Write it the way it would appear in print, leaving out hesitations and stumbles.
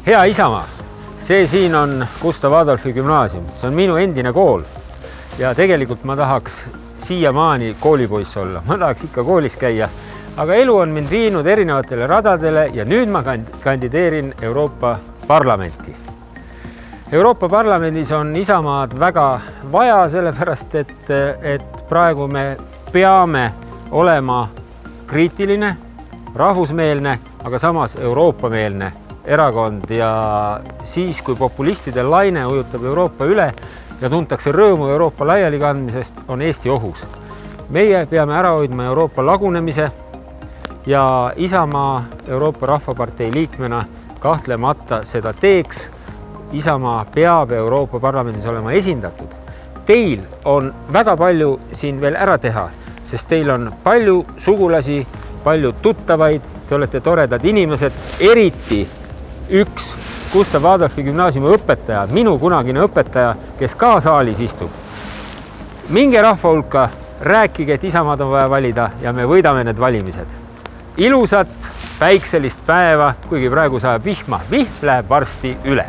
Hea Isamaa, see siin on Gustav Adolfi gümnaasium, see on minu endine kool ja tegelikult ma tahaks siiamaani koolipoiss olla, ma tahaks ikka koolis käia, aga elu on mind viinud erinevatele radadele ja nüüd ma kandideerin Euroopa Parlamenti. Euroopa Parlamendis on Isamaad väga vaja, sellepärast et praegu me peame olema kriitiline, rahvusmeelne, aga samas Euroopa-meelne erakond ja siis, kui populistide laine ujutab Euroopa üle ja tuntakse rõõmu Euroopa laialikandmisest, on Eesti ohus. Meie peame ära hoidma Euroopa lagunemise ja Isamaa Euroopa Rahvapartei liikmena kahtlemata seda teeks. Isamaa peab Euroopa Parlamendis olema esindatud. Teil on väga palju siin veel ära teha, sest teil on palju sugulasi, palju tuttavaid, te olete toredad inimesed, eriti üks Gustav Adolfi gümnaasiumi õpetaja, minu kunagine õpetaja, kes ka saalis istub. Minge rahva hulka, rääkige, et Isamaad on vaja valida ja me võidame need valimised. Ilusat päikselist päeva, kuigi praegu sajab vihma, vihm läheb varsti üle.